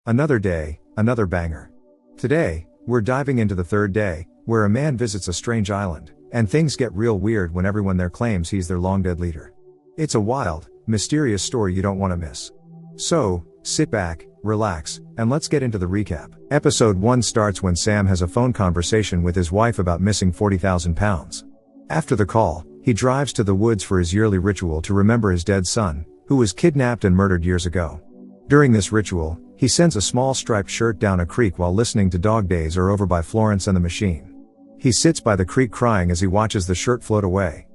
Another day, another banger. Today, we're diving into the third day, where a man visits a strange island, and things get real weird when everyone there claims he's their long-dead leader. It's a wild, mysterious story you don't want to miss. So, sit back, relax, and let's get into the recap. Episode 1 starts when Sam has a phone conversation with his wife about missing £40,000. After the call, he drives to the woods for his yearly ritual to remember his dead son, who was kidnapped and murdered years ago. During this ritual, he sends a small striped shirt down a creek while listening to Dog Days or Over by Florence and the Machine. He sits by the creek crying as he watches the shirt float away.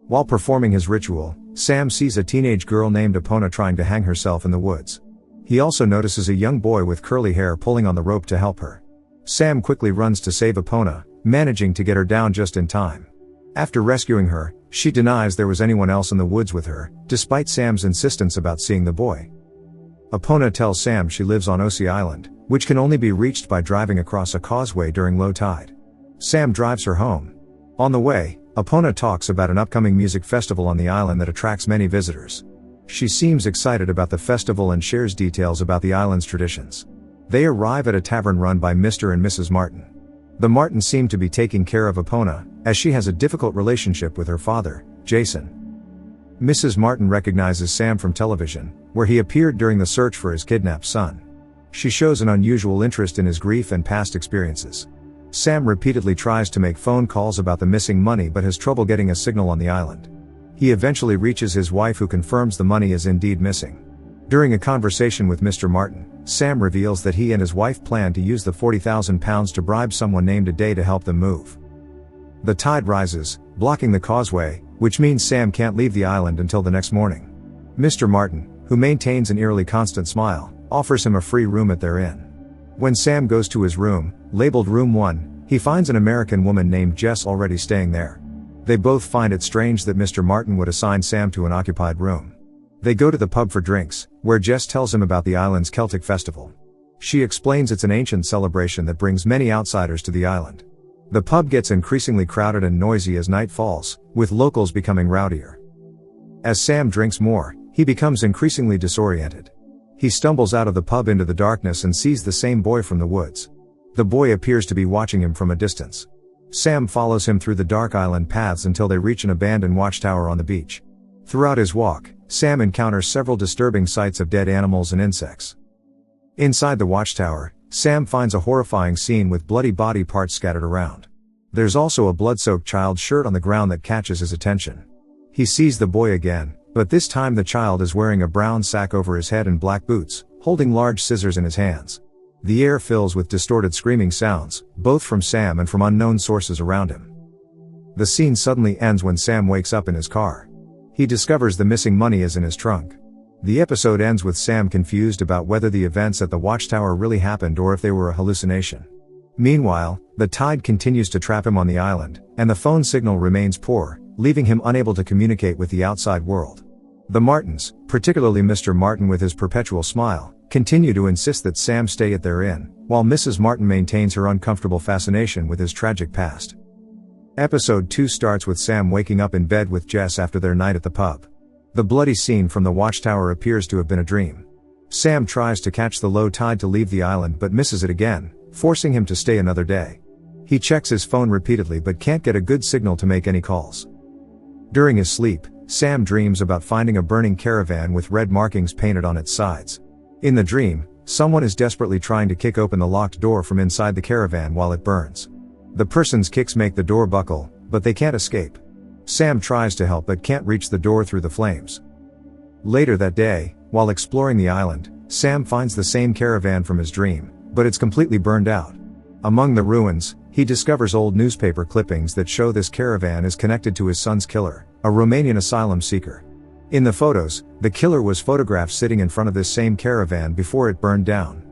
While performing his ritual, Sam sees a teenage girl named Epona trying to hang herself in the woods. He also notices a young boy with curly hair pulling on the rope to help her. Sam quickly runs to save Epona, managing to get her down just in time. After rescuing her, she denies there was anyone else in the woods with her, despite Sam's insistence about seeing the boy. Epona tells Sam she lives on Osea Island, which can only be reached by driving across a causeway during low tide. Sam drives her home. On the way, Epona talks about an upcoming music festival on the island that attracts many visitors. She seems excited about the festival and shares details about the island's traditions. They arrive at a tavern run by Mr. and Mrs. Martin. The Martins seem to be taking care of Epona, as she has a difficult relationship with her father, Jason. Mrs. Martin recognizes Sam from television, where he appeared during the search for his kidnapped son. She shows an unusual interest in his grief and past experiences. Sam repeatedly tries to make phone calls about the missing money but has trouble getting a signal on the island. He eventually reaches his wife, who confirms the money is indeed missing. During a conversation with Mr. Martin, Sam reveals that he and his wife plan to use the £40,000 to bribe someone named Ade to help them move. The tide rises, blocking the causeway, which means Sam can't leave the island until the next morning. Mr. Martin, who maintains an eerily constant smile, offers him a free room at their inn. When Sam goes to his room, labeled Room 1, he finds an American woman named Jess already staying there. They both find it strange that Mr. Martin would assign Sam to an occupied room. They go to the pub for drinks, where Jess tells him about the island's Celtic festival. She explains it's an ancient celebration that brings many outsiders to the island. The pub gets increasingly crowded and noisy as night falls, with locals becoming rowdier. As Sam drinks more, he becomes increasingly disoriented. He stumbles out of the pub into the darkness and sees the same boy from the woods. The boy appears to be watching him from a distance. Sam follows him through the dark island paths until they reach an abandoned watchtower on the beach. Throughout his walk, Sam encounters several disturbing sights of dead animals and insects. Inside the watchtower, Sam finds a horrifying scene with bloody body parts scattered around. There's also a blood-soaked child's shirt on the ground that catches his attention. He sees the boy again, but this time the child is wearing a brown sack over his head and black boots, holding large scissors in his hands. The air fills with distorted screaming sounds, both from Sam and from unknown sources around him. The scene suddenly ends when Sam wakes up in his car. He discovers the missing money is in his trunk. The episode ends with Sam confused about whether the events at the watchtower really happened or if they were a hallucination. Meanwhile, the tide continues to trap him on the island, and the phone signal remains poor, leaving him unable to communicate with the outside world. The Martins, particularly Mr. Martin with his perpetual smile, continue to insist that Sam stay at their inn, while Mrs. Martin maintains her uncomfortable fascination with his tragic past. Episode 2 starts with Sam waking up in bed with Jess after their night at the pub. The bloody scene from the watchtower appears to have been a dream. Sam tries to catch the low tide to leave the island but misses it again, forcing him to stay another day. He checks his phone repeatedly but can't get a good signal to make any calls. During his sleep, Sam dreams about finding a burning caravan with red markings painted on its sides. In the dream, someone is desperately trying to kick open the locked door from inside the caravan while it burns. The person's kicks make the door buckle, but they can't escape. Sam tries to help but can't reach the door through the flames. Later that day, while exploring the island, Sam finds the same caravan from his dream, but it's completely burned out. Among the ruins, he discovers old newspaper clippings that show this caravan is connected to his son's killer, a Romanian asylum seeker. In the photos, the killer was photographed sitting in front of this same caravan before it burned down.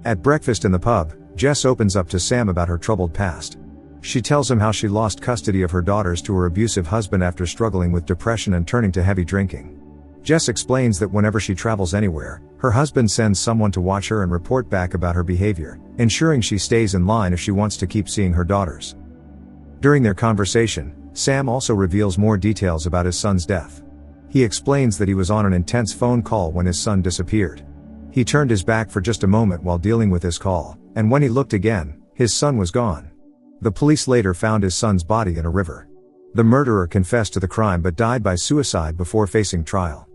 At breakfast in the pub, Jess opens up to Sam about her troubled past. She tells him how she lost custody of her daughters to her abusive husband after struggling with depression and turning to heavy drinking. Jess explains that whenever she travels anywhere, her husband sends someone to watch her and report back about her behavior, ensuring she stays in line if she wants to keep seeing her daughters. During their conversation, Sam also reveals more details about his son's death. He explains that he was on an intense phone call when his son disappeared. He turned his back for just a moment while dealing with this call, and when he looked again, his son was gone. The police later found his son's body in a river. The murderer confessed to the crime but died by suicide before facing trial.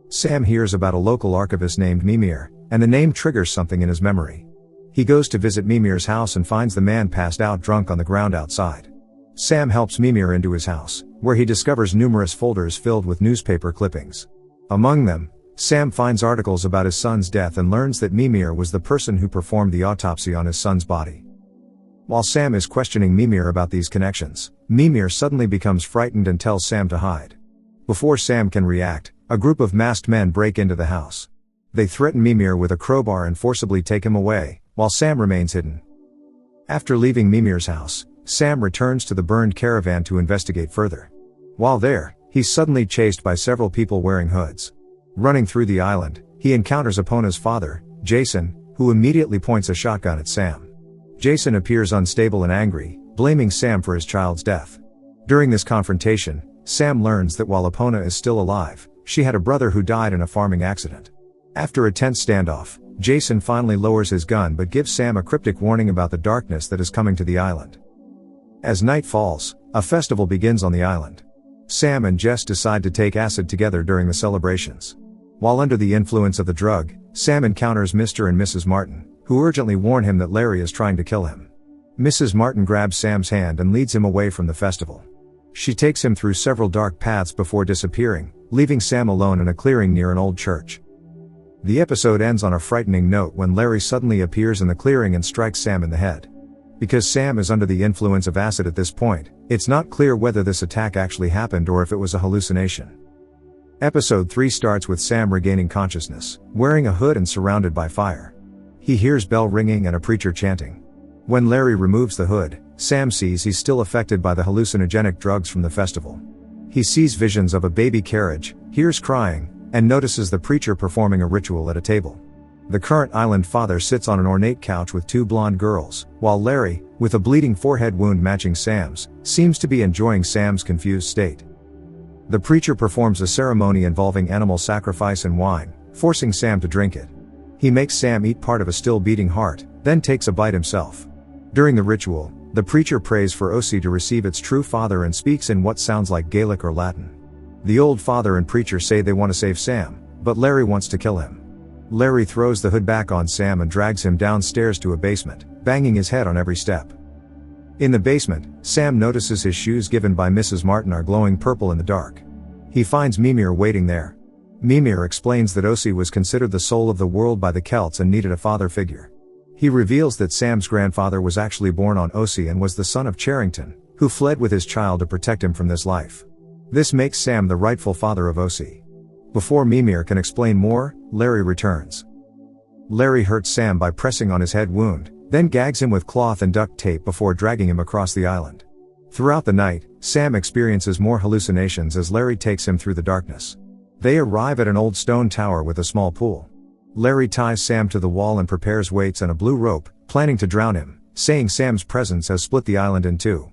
Sam hears about a local archivist named Mimir, and the name triggers something in his memory. He goes to visit Mimir's house and finds the man passed out drunk on the ground outside. Sam helps Mimir into his house, where he discovers numerous folders filled with newspaper clippings. Among them, Sam finds articles about his son's death and learns that Mimir was the person who performed the autopsy on his son's body. While Sam is questioning Mimir about these connections, Mimir suddenly becomes frightened and tells Sam to hide. Before Sam can react, a group of masked men break into the house. They threaten Mimir with a crowbar and forcibly take him away, while Sam remains hidden. After leaving Mimir's house, Sam returns to the burned caravan to investigate further. While there, he's suddenly chased by several people wearing hoods. Running through the island, he encounters Epona's father, Jason, who immediately points a shotgun at Sam. Jason appears unstable and angry, blaming Sam for his child's death. During this confrontation, Sam learns that while Epona is still alive, she had a brother who died in a farming accident. After a tense standoff, Jason finally lowers his gun but gives Sam a cryptic warning about the darkness that is coming to the island. As night falls, a festival begins on the island. Sam and Jess decide to take acid together during the celebrations. While under the influence of the drug, Sam encounters Mr. and Mrs. Martin, who urgently warn him that Larry is trying to kill him. Mrs. Martin grabs Sam's hand and leads him away from the festival. She takes him through several dark paths before disappearing, leaving Sam alone in a clearing near an old church. The episode ends on a frightening note when Larry suddenly appears in the clearing and strikes Sam in the head. Because Sam is under the influence of acid at this point, it's not clear whether this attack actually happened or if it was a hallucination. Episode 3 starts with Sam regaining consciousness, wearing a hood and surrounded by fire. He hears bell ringing and a preacher chanting. When Larry removes the hood, Sam sees he's still affected by the hallucinogenic drugs from the festival. He sees visions of a baby carriage, hears crying, and notices the preacher performing a ritual at a table. The current island father sits on an ornate couch with two blonde girls, while Larry, with a bleeding forehead wound matching Sam's, seems to be enjoying Sam's confused state. The preacher performs a ceremony involving animal sacrifice and wine, forcing Sam to drink it. He makes Sam eat part of a still beating heart, then takes a bite himself. During the ritual, the preacher prays for Osea to receive its true father and speaks in what sounds like Gaelic or Latin. The old father and preacher say they want to save Sam, but Larry wants to kill him. Larry throws the hood back on Sam and drags him downstairs to a basement, banging his head on every step. In the basement, Sam notices his shoes given by Mrs. Martin are glowing purple in the dark. He finds Mimir waiting there. Mimir explains that Osea was considered the soul of the world by the Celts and needed a father figure. He reveals that Sam's grandfather was actually born on Osea and was the son of Charrington, who fled with his child to protect him from this life. This makes Sam the rightful father of Osea. Before Mimir can explain more, Larry returns. Larry hurts Sam by pressing on his head wound, then gags him with cloth and duct tape before dragging him across the island. Throughout the night, Sam experiences more hallucinations as Larry takes him through the darkness. They arrive at an old stone tower with a small pool. Larry ties Sam to the wall and prepares weights and a blue rope, planning to drown him, saying Sam's presence has split the island in two.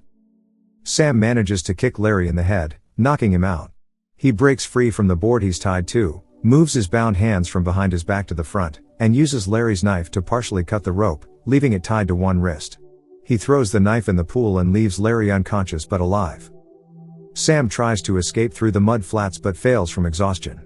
Sam manages to kick Larry in the head, knocking him out. He breaks free from the board he's tied to, moves his bound hands from behind his back to the front, and uses Larry's knife to partially cut the rope, leaving it tied to one wrist. He throws the knife in the pool and leaves Larry unconscious but alive. Sam tries to escape through the mud flats but fails from exhaustion.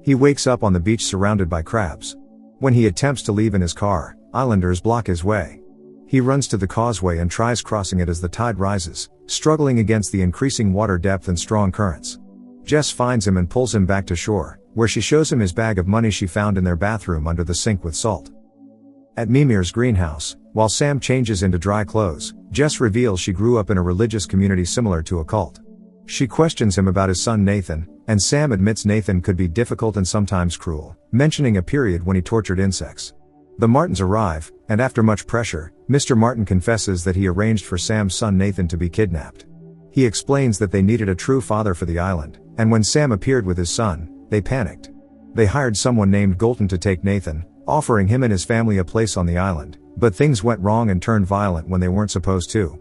He wakes up on the beach surrounded by crabs. When he attempts to leave in his car, islanders block his way. He runs to the causeway and tries crossing it as the tide rises, struggling against the increasing water depth and strong currents. Jess finds him and pulls him back to shore, where she shows him his bag of money she found in their bathroom under the sink with salt. At Mimir's greenhouse, while Sam changes into dry clothes, Jess reveals she grew up in a religious community similar to a cult. She questions him about his son Nathan, and Sam admits Nathan could be difficult and sometimes cruel, mentioning a period when he tortured insects. The Martins arrive, and after much pressure, Mr. Martin confesses that he arranged for Sam's son Nathan to be kidnapped. He explains that they needed a true father for the island, and when Sam appeared with his son, they panicked. They hired someone named Golton to take Nathan, offering him and his family a place on the island, but things went wrong and turned violent when they weren't supposed to.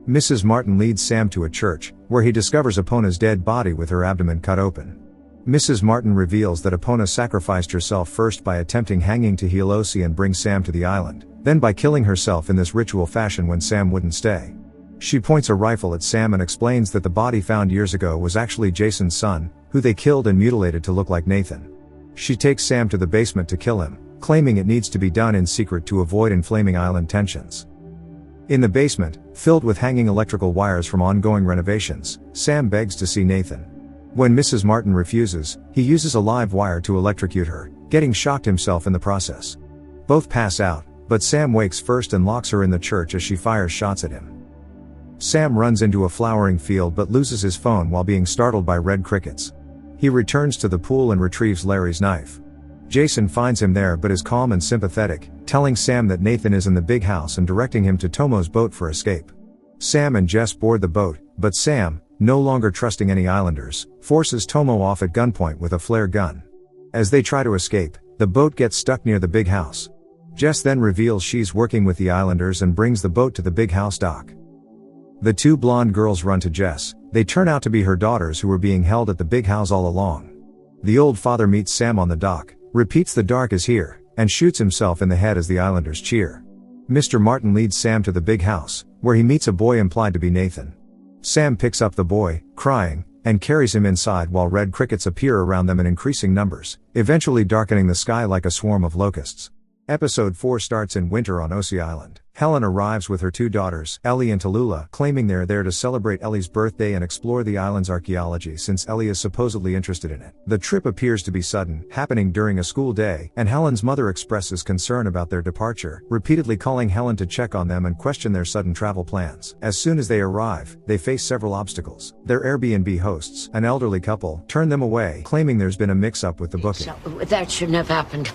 Mrs. Martin leads Sam to a church, where he discovers Epona's dead body with her abdomen cut open. Mrs. Martin reveals that Epona sacrificed herself first by attempting hanging to heal Osea and bring Sam to the island, then by killing herself in this ritual fashion when Sam wouldn't stay. She points a rifle at Sam and explains that the body found years ago was actually Jason's son, who they killed and mutilated to look like Nathan. She takes Sam to the basement to kill him, claiming it needs to be done in secret to avoid inflaming island tensions. In the basement, filled with hanging electrical wires from ongoing renovations, Sam begs to see Nathan. When Mrs. Martin refuses, he uses a live wire to electrocute her, getting shocked himself in the process. Both pass out, but Sam wakes first and locks her in the church as she fires shots at him. Sam runs into a flowering field but loses his phone while being startled by red crickets. He returns to the pool and retrieves Larry's knife. Jason finds him there but is calm and sympathetic, telling Sam that Nathan is in the big house and directing him to Tomo's boat for escape. Sam and Jess board the boat, but Sam, no longer trusting any islanders, forces Tomo off at gunpoint with a flare gun. As they try to escape, the boat gets stuck near the big house. Jess then reveals she's working with the islanders and brings the boat to the big house dock. The two blonde girls run to Jess. They turn out to be her daughters who were being held at the big house all along. The old father meets Sam on the dock, repeats the dark is here, and shoots himself in the head as the islanders cheer. Mr. Martin leads Sam to the big house, where he meets a boy implied to be Nathan. Sam picks up the boy, crying, and carries him inside while red crickets appear around them in increasing numbers, eventually darkening the sky like a swarm of locusts. Episode 4 starts in winter on Osea Island. Helen arrives with her two daughters, Ellie and Tallulah, claiming they're there to celebrate Ellie's birthday and explore the island's archaeology since Ellie is supposedly interested in it. The trip appears to be sudden, happening during a school day, and Helen's mother expresses concern about their departure, repeatedly calling Helen to check on them and question their sudden travel plans. As soon as they arrive, they face several obstacles. Their Airbnb hosts, an elderly couple, turn them away, claiming there's been a mix-up with the booking. That shouldn't have happened.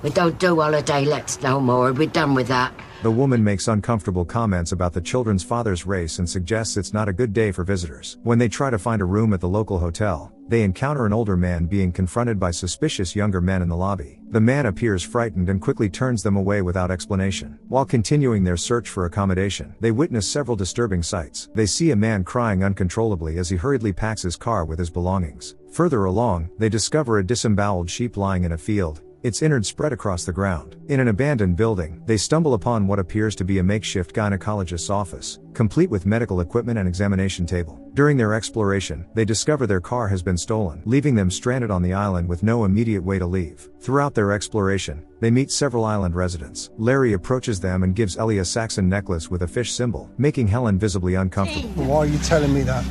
We don't do holiday lets no more. We're done with that. The woman makes uncomfortable comments about the children's father's race and suggests it's not a good day for visitors. When they try to find a room at the local hotel, they encounter an older man being confronted by suspicious younger men in the lobby. The man appears frightened and quickly turns them away without explanation. While continuing their search for accommodation, they witness several disturbing sights. They see a man crying uncontrollably as he hurriedly packs his car with his belongings. Further along, they discover a disemboweled sheep lying in a field, its innards spread across the ground. In an abandoned building, they stumble upon what appears to be a makeshift gynecologist's office, complete with medical equipment and examination table. During their exploration, they discover their car has been stolen, leaving them stranded on the island with no immediate way to leave. Throughout their exploration, they meet several island residents. Larry approaches them and gives Ellie a Saxon necklace with a fish symbol, making Helen visibly uncomfortable. Why are you telling me that?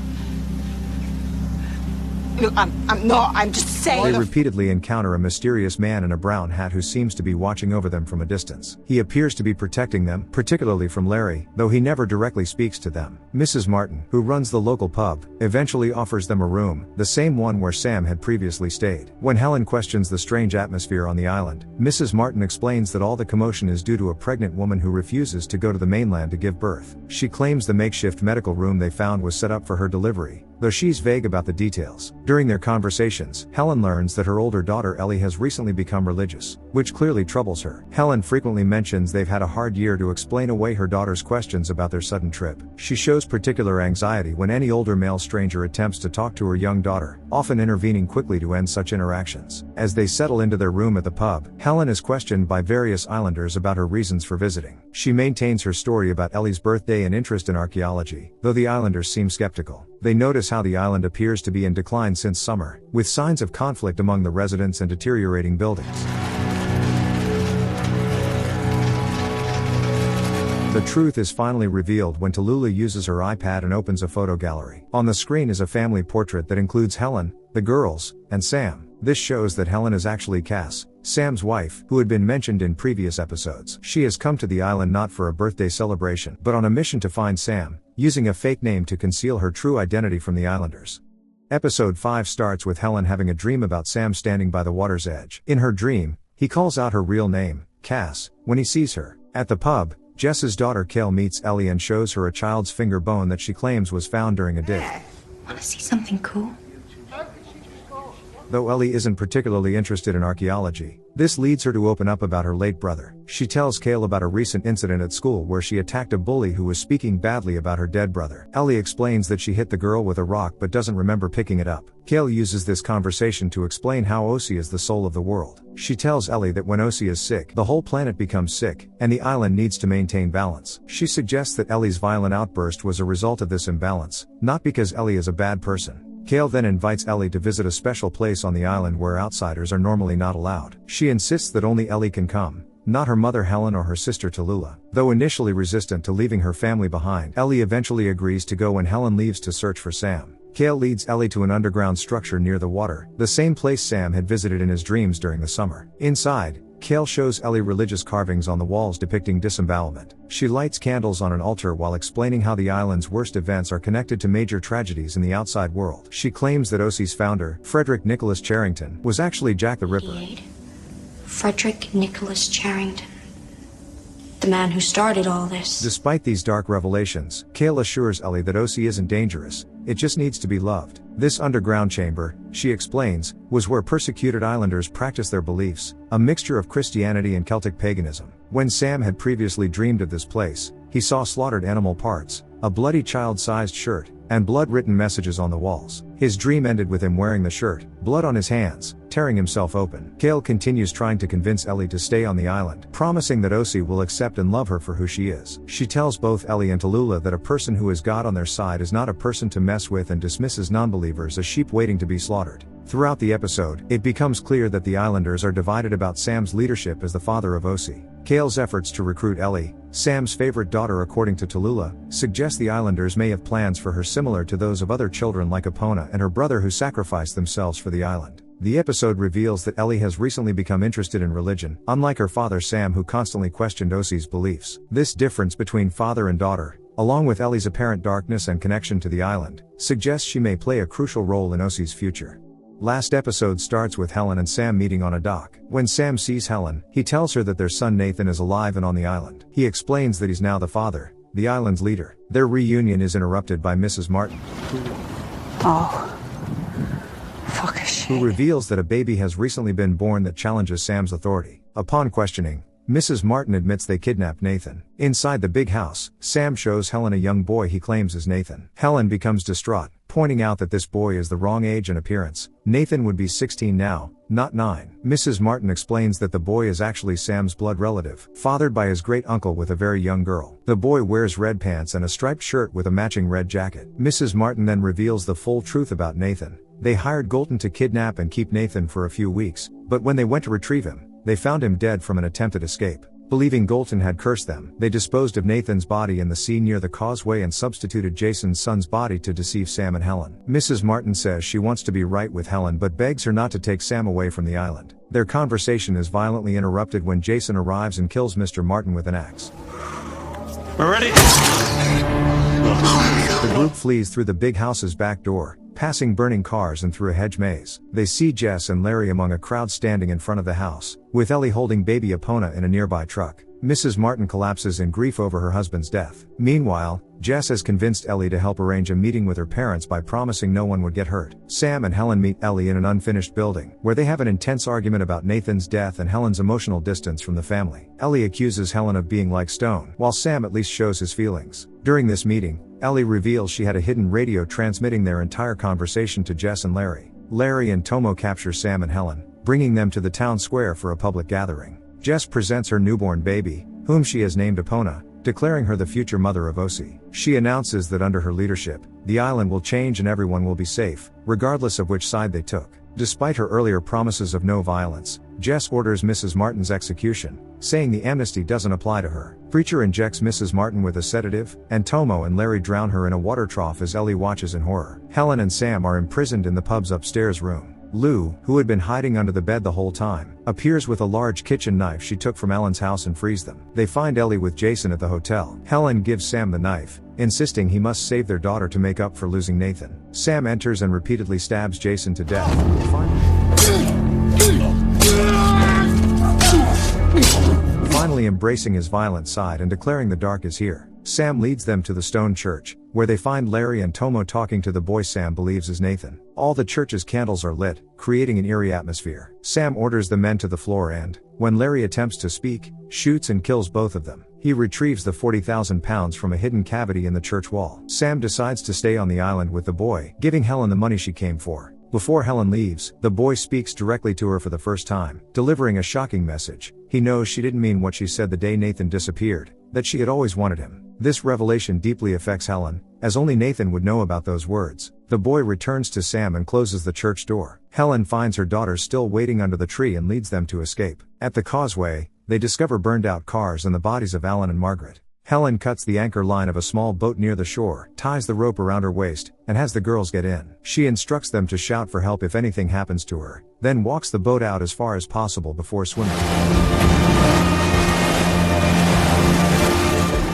Look, I'm just saying. They repeatedly encounter a mysterious man in a brown hat who seems to be watching over them from a distance. He appears to be protecting them, particularly from Larry, though he never directly speaks to them. Mrs. Martin, who runs the local pub, eventually offers them a room, the same one where Sam had previously stayed. When Helen questions the strange atmosphere on the island, Mrs. Martin explains that all the commotion is due to a pregnant woman who refuses to go to the mainland to give birth. She claims the makeshift medical room they found was set up for her delivery, though she's vague about the details. During their conversations, Helen learns that her older daughter Ellie has recently become religious, which clearly troubles her. Helen frequently mentions they've had a hard year to explain away her daughter's questions about their sudden trip. She shows particular anxiety when any older male stranger attempts to talk to her young daughter, often intervening quickly to end such interactions. As they settle into their room at the pub, Helen is questioned by various islanders about her reasons for visiting. She maintains her story about Ellie's birthday and interest in archaeology, though the islanders seem skeptical. They notice how the island appears to be in decline since summer, with signs of conflict among the residents and deteriorating buildings. The truth is finally revealed when Tallulah uses her iPad and opens a photo gallery. On the screen is a family portrait that includes Helen, the girls, and Sam. This shows that Helen is actually Cass, Sam's wife, who had been mentioned in previous episodes. She has come to the island not for a birthday celebration, but on a mission to find Sam, using a fake name to conceal her true identity from the islanders. Episode 5 starts with Helen having a dream about Sam standing by the water's edge. In her dream, he calls out her real name, Cass, when he sees her. At the pub, Jess's daughter Kale meets Ellie and shows her a child's finger bone that she claims was found during a dig. Want to see something cool? Though Ellie isn't particularly interested in archaeology, this leads her to open up about her late brother. She tells Cale about a recent incident at school where she attacked a bully who was speaking badly about her dead brother. Ellie explains that she hit the girl with a rock but doesn't remember picking it up. Cale uses this conversation to explain how Osea is the soul of the world. She tells Ellie that when Osea is sick, the whole planet becomes sick, and the island needs to maintain balance. She suggests that Ellie's violent outburst was a result of this imbalance, not because Ellie is a bad person. Cale then invites Ellie to visit a special place on the island where outsiders are normally not allowed. She insists that only Ellie can come, not her mother Helen or her sister Tallulah. Though initially resistant to leaving her family behind, Ellie eventually agrees to go when Helen leaves to search for Sam. Cale leads Ellie to an underground structure near the water, the same place Sam had visited in his dreams during the summer. Inside, Cale shows Ellie religious carvings on the walls depicting disembowelment. She lights candles on an altar while explaining how the island's worst events are connected to major tragedies in the outside world. She claims that Osea's founder, Frederick Nicholas Charrington, was actually Jack the Ripper. Frederick Nicholas Charrington. The man who started all this. Despite these dark revelations, Cale assures Ellie that Osea isn't dangerous, it just needs to be loved. This underground chamber, she explains, was where persecuted islanders practiced their beliefs, a mixture of Christianity and Celtic paganism. When Sam had previously dreamed of this place, he saw slaughtered animal parts, a bloody child-sized shirt, and blood-written messages on the walls. His dream ended with him wearing the shirt, blood on his hands, tearing himself open. Cale continues trying to convince Ellie to stay on the island, promising that Osea will accept and love her for who she is. She tells both Ellie and Tallulah that a person who has God on their side is not a person to mess with and dismisses non-believers as sheep waiting to be slaughtered. Throughout the episode, it becomes clear that the islanders are divided about Sam's leadership as the father of Osea. Cale's efforts to recruit Ellie, Sam's favorite daughter according to Tallulah, suggest the islanders may have plans for her similar to those of other children like Epona and her brother who sacrificed themselves for the island. The episode reveals that Ellie has recently become interested in religion, unlike her father Sam who constantly questioned Osea's beliefs. This difference between father and daughter, along with Ellie's apparent darkness and connection to the island, suggests she may play a crucial role in Osea's future. Last episode starts with Helen and Sam meeting on a dock. When Sam sees Helen, he tells her that their son Nathan is alive and on the island. He explains that he's now the father, the island's leader. Their reunion is interrupted by Mrs. Martin, who reveals that a baby has recently been born that challenges Sam's authority. Upon questioning, Mrs. Martin admits they kidnapped Nathan. Inside the big house, Sam shows Helen a young boy he claims is Nathan. Helen becomes distraught, pointing out that this boy is the wrong age and appearance. Nathan would be 16 now, not 9. Mrs. Martin explains that the boy is actually Sam's blood relative, fathered by his great-uncle with a very young girl. The boy wears red pants and a striped shirt with a matching red jacket. Mrs. Martin then reveals the full truth about Nathan. They hired Golton to kidnap and keep Nathan for a few weeks, but when they went to retrieve him, they found him dead from an attempted escape. Believing Golton had cursed them, they disposed of Nathan's body in the sea near the causeway and substituted Jason's son's body to deceive Sam and Helen. Mrs. Martin says she wants to be right with Helen but begs her not to take Sam away from the island. Their conversation is violently interrupted when Jason arrives and kills Mr. Martin with an axe. We're ready! The group flees through the big house's back door, passing burning cars and through a hedge maze. They see Jess and Larry among a crowd standing in front of the house, with Ellie holding baby Epona in a nearby truck. Mrs. Martin collapses in grief over her husband's death. Meanwhile, Jess has convinced Ellie to help arrange a meeting with her parents by promising no one would get hurt. Sam and Helen meet Ellie in an unfinished building, where they have an intense argument about Nathan's death and Helen's emotional distance from the family. Ellie accuses Helen of being like Stone, while Sam at least shows his feelings. During this meeting, Ellie reveals she had a hidden radio transmitting their entire conversation to Jess and Larry. Larry and Tomo capture Sam and Helen, bringing them to the town square for a public gathering. Jess presents her newborn baby, whom she has named Epona, declaring her the future mother of Osea. She announces that under her leadership, the island will change and everyone will be safe, regardless of which side they took. Despite her earlier promises of no violence, Jess orders Mrs. Martin's execution, saying the amnesty doesn't apply to her. Preacher injects Mrs. Martin with a sedative, and Tomo and Larry drown her in a water trough as Ellie watches in horror. Helen and Sam are imprisoned in the pub's upstairs room. Lou, who had been hiding under the bed the whole time, appears with a large kitchen knife she took from Ellen's house and frees them. They find Ellie with Jason at the hotel. Helen gives Sam the knife, insisting he must save their daughter to make up for losing Nathan. Sam enters and repeatedly stabs Jason to death. Finally embracing his violent side and declaring the dark is here, Sam leads them to the stone church, where they find Larry and Tomo talking to the boy Sam believes is Nathan. All the church's candles are lit, creating an eerie atmosphere. Sam orders the men to the floor and, when Larry attempts to speak, shoots and kills both of them. He retrieves the 40,000 pounds from a hidden cavity in the church wall. Sam decides to stay on the island with the boy, giving Helen the money she came for. Before Helen leaves, the boy speaks directly to her for the first time, delivering a shocking message. He knows she didn't mean what she said the day Nathan disappeared, that she had always wanted him. This revelation deeply affects Helen, as only Nathan would know about those words. The boy returns to Sam and closes the church door. Helen finds her daughters still waiting under the tree and leads them to escape. At the causeway, they discover burned out cars and the bodies of Alan and Margaret. Helen cuts the anchor line of a small boat near the shore, ties the rope around her waist, and has the girls get in. She instructs them to shout for help if anything happens to her, then walks the boat out as far as possible before swimming.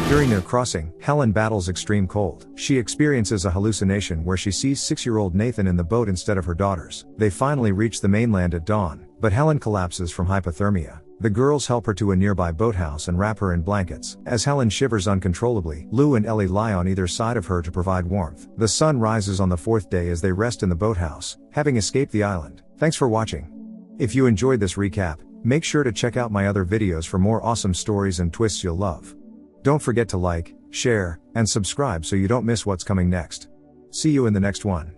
During their crossing, Helen battles extreme cold. She experiences a hallucination where she sees 6-year-old Nathan in the boat instead of her daughters. They finally reach the mainland at dawn, but Helen collapses from hypothermia. The girls help her to a nearby boathouse and wrap her in blankets. As Helen shivers uncontrollably, Lou and Ellie lie on either side of her to provide warmth. The sun rises on the 4th day as they rest in the boathouse, having escaped the island. Thanks for watching. If you enjoyed this recap, make sure to check out my other videos for more awesome stories and twists you'll love. Don't forget to like, share, and subscribe so you don't miss what's coming next. See you in the next one.